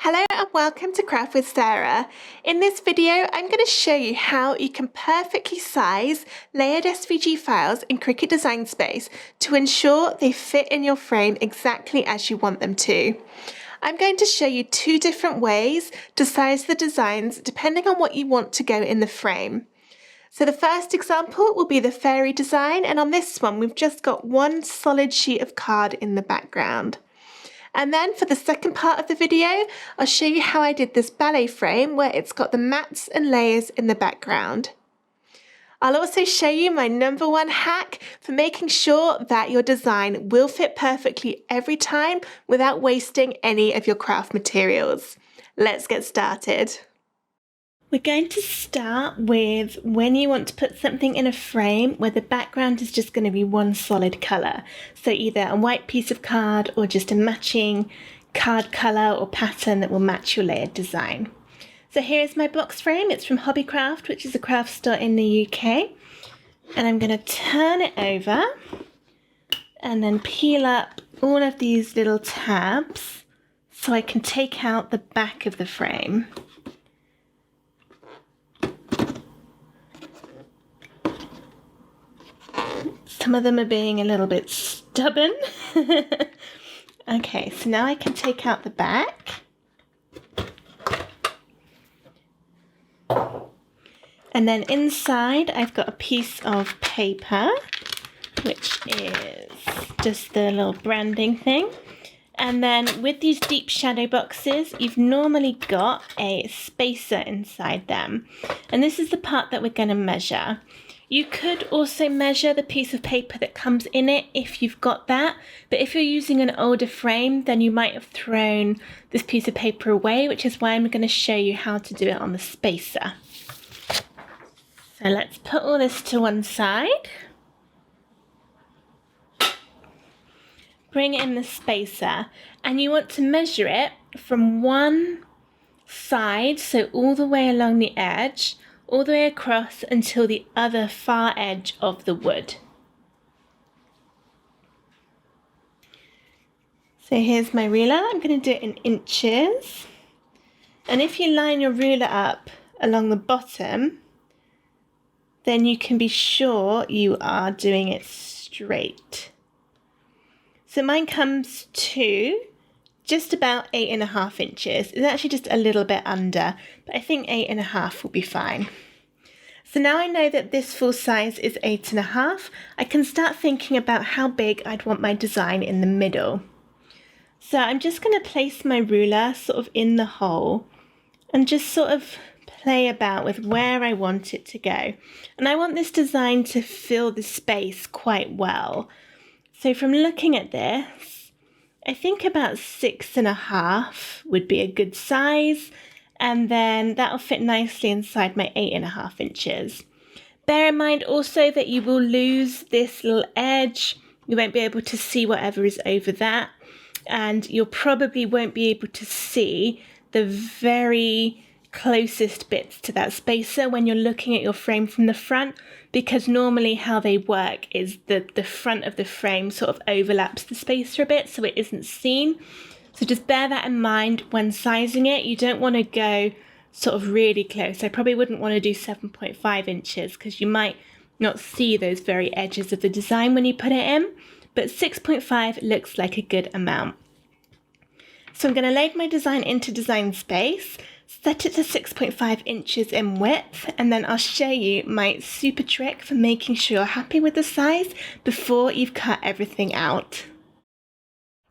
Hello and welcome to Craft with Sarah. In this video, I'm going to show you how you can perfectly size layered SVG files in Cricut Design Space to ensure they fit in your frame exactly as you want them to. I'm going to show you two different ways to size the designs depending on what you want to go in the frame. So the first example will be the fairy design, and on this one we've just got one solid sheet of card in the background. And then for the second part of the video, I'll show you how I did this ballet frame where it's got the mats and layers in the background. I'll also show you my number one hack for making sure that your design will fit perfectly every time without wasting any of your craft materials. Let's get started. We're going to start with when you want to put something in a frame where the background is just going to be one solid colour. So either a white piece of card or just a matching card colour or pattern that will match your layered design. So here's my box frame. It's from Hobbycraft, which is a craft store in the UK. And I'm going to turn it over and then peel up all of these little tabs so I can take out the back of the frame. Some of them are being a little bit stubborn. Okay, so now I can take out the back. And then inside I've got a piece of paper, which is just the little branding thing. And then with these deep shadow boxes, you've normally got a spacer inside them. And this is the part that we're going to measure. You could also measure the piece of paper that comes in it if you've got that, but if you're using an older frame, then you might have thrown this piece of paper away, which is why I'm going to show you how to do it on the spacer. So let's put all this to one side. Bring in the spacer, and you want to measure it from one side, so all the way along the edge, all the way across until the other far edge of the wood. So here's my ruler. I'm going to do it in inches. And if you line your ruler up along the bottom, then you can be sure you are doing it straight. So mine comes to just about 8.5 inches. It's actually just a little bit under, but I think 8.5 will be fine. So now I know that this full size is 8.5, I can start thinking about how big I'd want my design in the middle. So I'm just going to place my ruler sort of in the hole and just sort of play about with where I want it to go. And I want this design to fill the space quite well. So from looking at this, I think about 6.5 would be a good size, and then that'll fit nicely inside my 8.5 inches. Bear in mind also that you will lose this little edge. You won't be able to see whatever is over that, and you probably won't be able to see the very closest bits to that spacer when you're looking at your frame from the front, because normally how they work is that the front of the frame sort of overlaps the spacer a bit so it isn't seen. So just bear that in mind when sizing it. You don't want to go sort of really close. I probably wouldn't want to do 7.5 inches because you might not see those very edges of the design when you put it in, but 6.5 looks like a good amount. So I'm going to load my design into Design Space, set it to 6.5 inches in width, and then I'll show you my super trick for making sure you're happy with the size before you've cut everything out.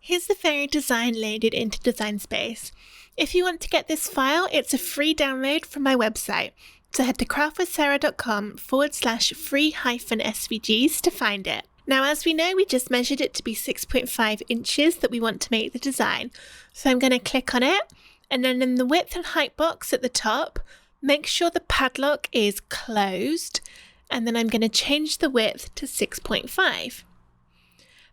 Here's the fairy design loaded into Design Space. If you want to get this file, it's a free download from my website. So head to craftwithsarah.com/free-SVGs to find it. Now, as we know, we just measured it to be 6.5 inches that we want to make the design. So I'm going to click on it. And then in the width and height box at the top, make sure the padlock is closed. And then I'm going to change the width to 6.5.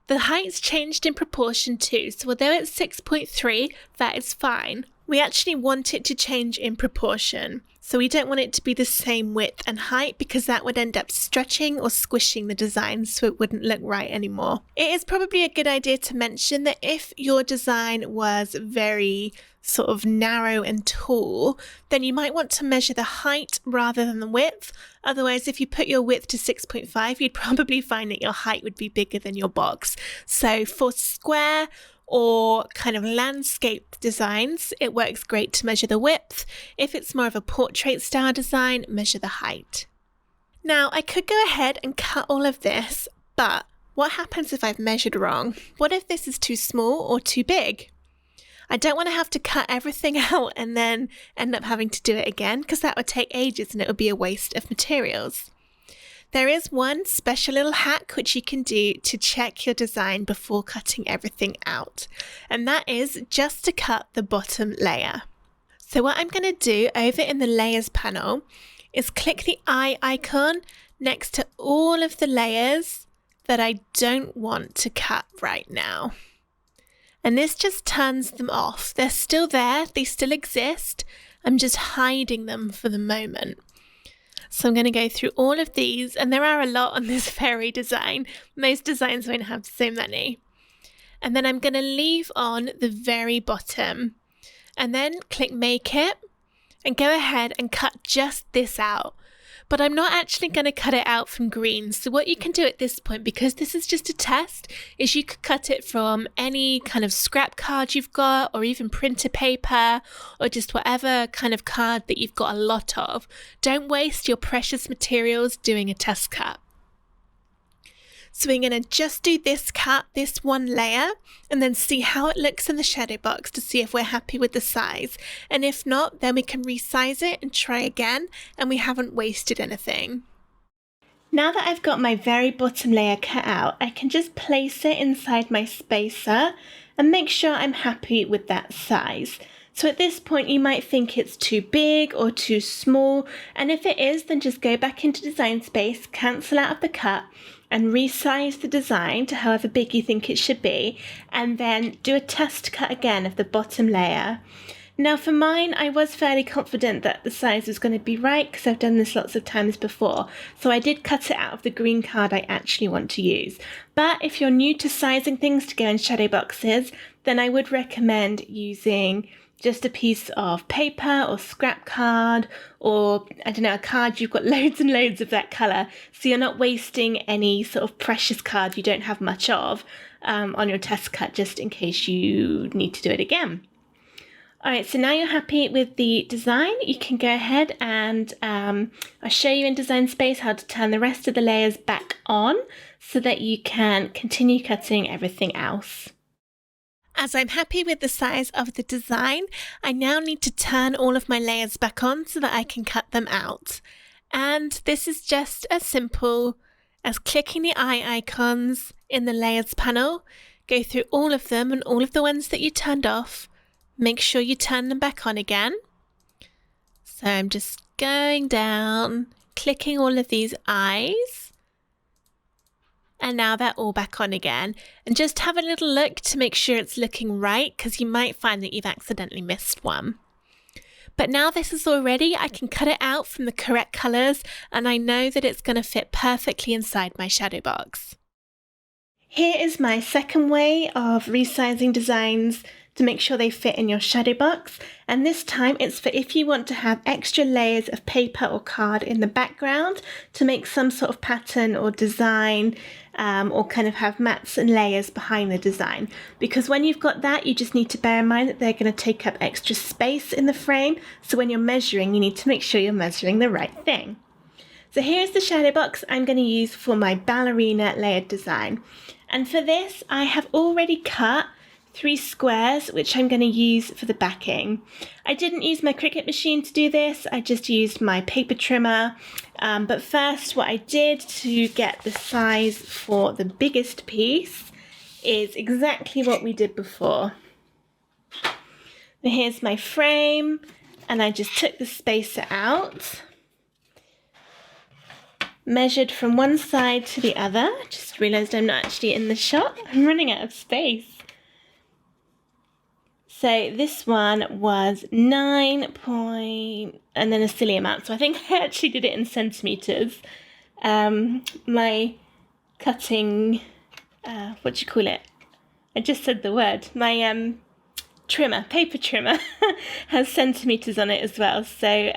The height's changed in proportion too, so although it's 6.3, that is fine. we actually want it to change in proportion. So we don't want it to be the same width and height because that would end up stretching or squishing the design so it wouldn't look right anymore. It is probably a good idea to mention that if your design was very sort of narrow and tall, then you might want to measure the height rather than the width. Otherwise, if you put your width to 6.5, you'd probably find that your height would be bigger than your box. So for square or kind of landscape designs, it works great to measure the width. If it's more of a portrait style design, measure the height. Now, I could go ahead and cut all of this, but what happens if I've measured wrong? What if this is too small or too big? I don't want to have to cut everything out and then end up having to do it again because that would take ages and it would be a waste of materials. There is one special little hack which you can do to check your design before cutting everything out, and that is just to cut the bottom layer. So what I'm going to do over in the layers panel is click the eye icon next to all of the layers that I don't want to cut right now. And this just turns them off. They're still there, they still exist. I'm just hiding them for the moment. So I'm going to go through all of these, and there are a lot on this fairy design. Most designs won't have so many. And then I'm going to leave on the very bottom and then click Make It and go ahead and cut just this out. But I'm not actually going to cut it out from green. So what you can do at this point, because this is just a test, is you could cut it from any kind of scrap card you've got, or even printer paper, or just whatever kind of card that you've got a lot of. Don't waste your precious materials doing a test cut. So we're going to just do this cut, this one layer, and then see how it looks in the shadow box to see if we're happy with the size. And if not, then we can resize it and try again, and we haven't wasted anything. Now that I've got my very bottom layer cut out, I can just place it inside my spacer and make sure I'm happy with that size. So at this point you might think it's too big or too small, and if it is, then just go back into Design Space, cancel out of the cut, and resize the design to however big you think it should be, and then do a test cut again of the bottom layer. Now for mine, I was fairly confident that the size was going to be right because I've done this lots of times before, so I did cut it out of the green card I actually want to use. But if you're new to sizing things to go in shadow boxes, then I would recommend using just a piece of paper or scrap card, or I don't know, a card you've got loads and loads of that colour, so you're not wasting any sort of precious card you don't have much of on your test cut, just in case you need to do it again. Alright, so now you're happy with the design, you can go ahead and I'll show you in Design Space how to turn the rest of the layers back on so that you can continue cutting everything else. As I'm happy with the size of the design, I now need to turn all of my layers back on so that I can cut them out. And this is just as simple as clicking the eye icons in the layers panel, go through all of them and all of the ones that you turned off, make sure you turn them back on again. So I'm just going down, clicking all of these eyes. And now they're all back on again, and just have a little look to make sure it's looking right, because you might find that you've accidentally missed one. But now this is all ready, I can cut it out from the correct colours, and I know that it's going to fit perfectly inside my shadow box. Here is my second way of resizing designs to make sure they fit in your shadow box, and this time it's for if you want to have extra layers of paper or card in the background to make some sort of pattern or design, or kind of have mats and layers behind the design, because when you've got that, you just need to bear in mind that they're going to take up extra space in the frame, so when you're measuring you need to make sure you're measuring the right thing. So here's the shadow box I'm going to use for my ballerina layered design, and for this I have already cut 3 squares which I'm going to use for the backing. I didn't use my Cricut machine to do this, I just used my paper trimmer, but first what I did to get the size for the biggest piece is exactly what we did before. Now here's my frame, and I just took the spacer out, measured from one side to the other. Just realised I'm not actually in the shot, I'm running out of space. So this one was 9 point, and then a silly amount. So I think I actually did it in centimeters. My cutting, what do you call it? I just said the word. My trimmer, paper trimmer, has centimeters on it as well. So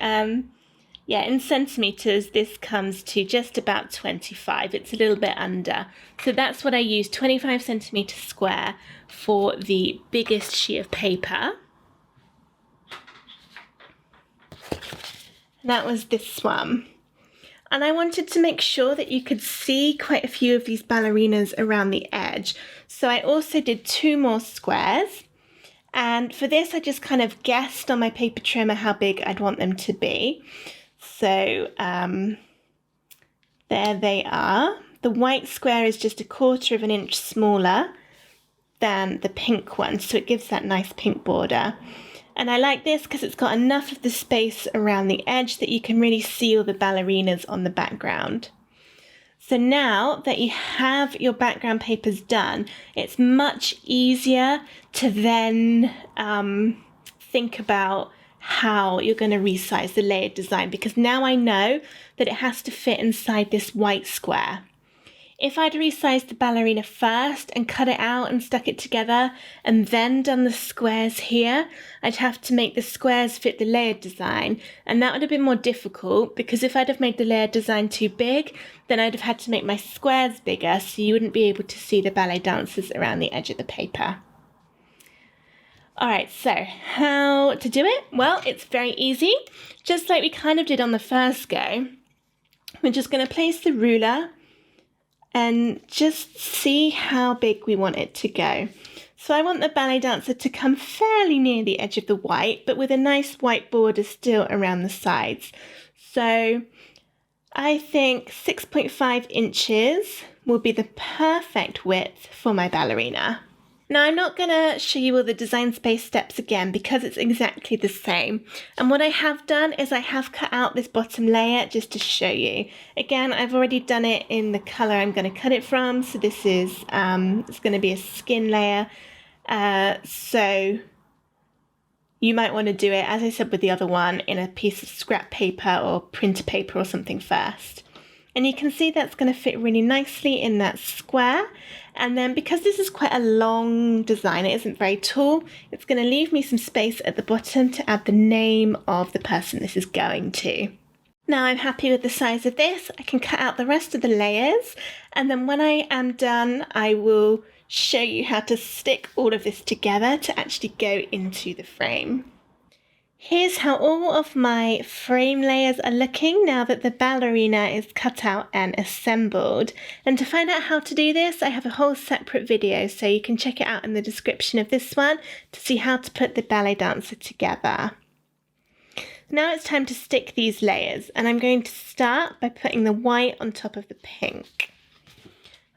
yeah, in centimeters, this comes to just about 25. It's a little bit under. So that's what I used, 25 centimeters square for the biggest sheet of paper. That was this one. And I wanted to make sure that you could see quite a few of these ballerinas around the edge. So I also did 2 more squares. And for this, I just kind of guessed on my paper trimmer how big I'd want them to be. So there they are. The white square is just 1/4 of an inch smaller than the pink one, so it gives that nice pink border. And I like this because it's got enough of the space around the edge that you can really see all the ballerinas on the background. So now that you have your background papers done, it's much easier to then think about how you're going to resize the layered design, because now I know that it has to fit inside this white square. If I'd resized the ballerina first and cut it out and stuck it together and then done the squares here, I'd have to make the squares fit the layered design, and that would have been more difficult, because if I'd have made the layered design too big, then I'd have had to make my squares bigger, so you wouldn't be able to see the ballet dancers around the edge of the paper. Alright, so how to do it? Well, it's very easy. Just like we kind of did on the first go, we're just going to place the ruler and just see how big we want it to go. So I want the ballet dancer to come fairly near the edge of the white, but with a nice white border still around the sides. So I think 6.5 inches will be the perfect width for my ballerina. Now, I'm not going to show you all the Design Space steps again because it's exactly the same. And what I have done is I have cut out this bottom layer just to show you. Again, I've already done it in the colour I'm going to cut it from. So this is, it's going to be a skin layer. So you might want to do it, as I said with the other one, in a piece of scrap paper or printer paper or something first. And you can see that's going to fit really nicely in that square. And then because this is quite a long design, it isn't very tall, it's going to leave me some space at the bottom to add the name of the person this is going to. Now I'm happy with the size of this. I can cut out the rest of the layers, and then when I am done, I will show you how to stick all of this together to actually go into the frame. Here's how all of my frame layers are looking now that the ballerina is cut out and assembled. And to find out how to do this, I have a whole separate video, so you can check it out in the description of this one to see how to put the ballet dancer together. Now it's time to stick these layers, and I'm going to start by putting the white on top of the pink.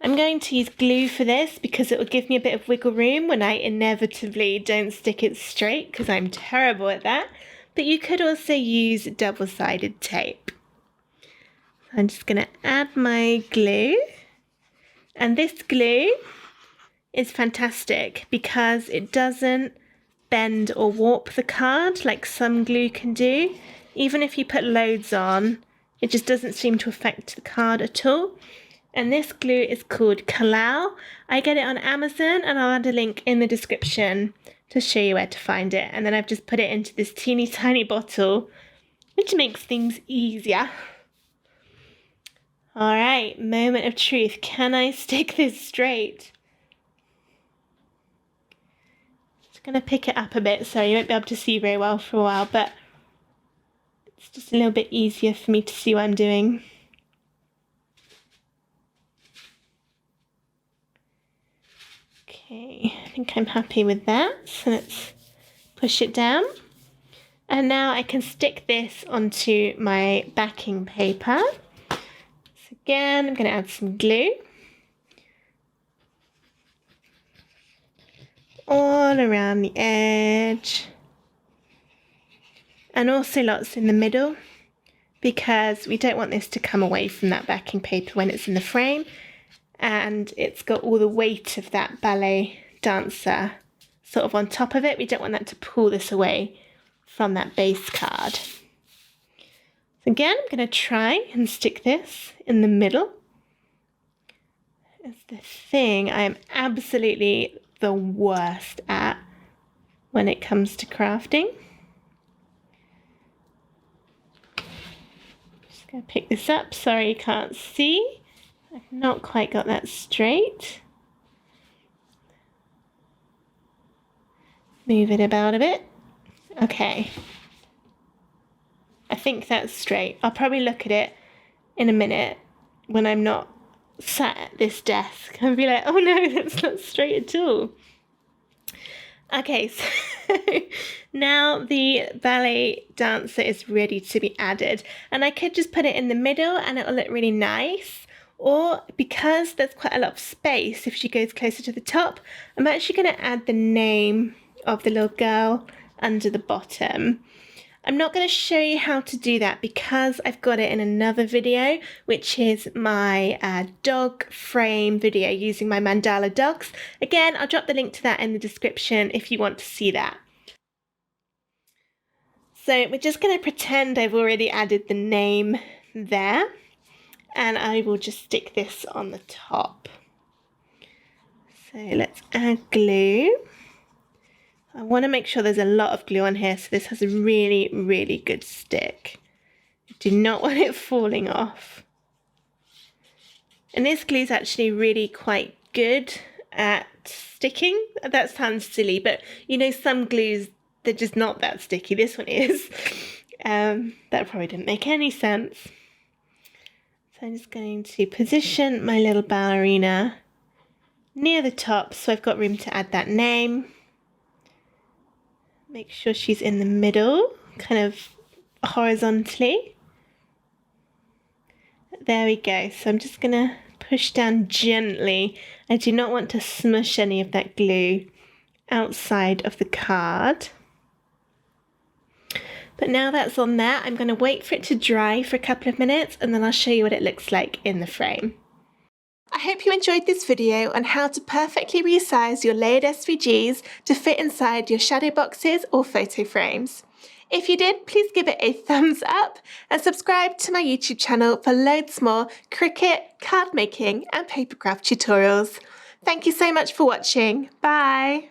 I'm going to use glue for this because it will give me a bit of wiggle room when I inevitably don't stick it straight, because I'm terrible at that. But you could also use double-sided tape. I'm just going to add my glue. And this glue is fantastic because it doesn't bend or warp the card like some glue can do. Even if you put loads on, it just doesn't seem to affect the card at all. And this glue is called Kalau. I get it on Amazon, and I'll add a link in the description to show you where to find it. And then I've just put it into this teeny tiny bottle, which makes things easier. All right, moment of truth. Can I stick this straight? Just gonna pick it up a bit, so you won't be able to see very well for a while, but it's just a little bit easier for me to see what I'm doing. Okay, I think I'm happy with that, so let's push it down. And now I can stick this onto my backing paper. So again, I'm going to add some glue. All around the edge. And also lots in the middle, because we don't want this to come away from that backing paper when it's in the frame. And it's got all the weight of that ballet dancer sort of on top of it. We don't want that to pull this away from that base card. So again, I'm going to try and stick this in the middle. It's the thing I am absolutely the worst at when it comes to crafting. Just going to pick this up. Sorry you can't see. I've not quite got that straight. Move it about a bit. Okay. I think that's straight. I'll probably look at it in a minute when I'm not sat at this desk and be like, oh no, that's not straight at all. Okay, so now the ballet dancer is ready to be added, and I could just put it in the middle and it'll look really nice, or because there's quite a lot of space, if she goes closer to the top, I'm actually going to add the name of the little girl under the bottom. I'm not going to show you how to do that because I've got it in another video, which is my dog frame video using my mandala dogs. Again, I'll drop the link to that in the description if you want to see that. So we're just going to pretend I've already added the name there, and I will just stick this on the top. So let's add glue. I want to make sure there's a lot of glue on here so this has a really, really good stick. I do not want it falling off. And this glue is actually really quite good at sticking. That sounds silly, but you know, some glues, they're just not that sticky. This one is. That probably didn't make any sense. So I'm just going to position my little ballerina near the top so I've got room to add that name. Make sure she's in the middle, kind of horizontally. There we go. So I'm just going to push down gently. I do not want to smush any of that glue outside of the card. But now that's on there, I'm going to wait for it to dry for a couple of minutes and then I'll show you what it looks like in the frame. I hope you enjoyed this video on how to perfectly resize your layered SVGs to fit inside your shadow boxes or photo frames. If you did, please give it a thumbs up and subscribe to my YouTube channel for loads more Cricut, card making and paper craft tutorials. Thank you so much for watching. Bye!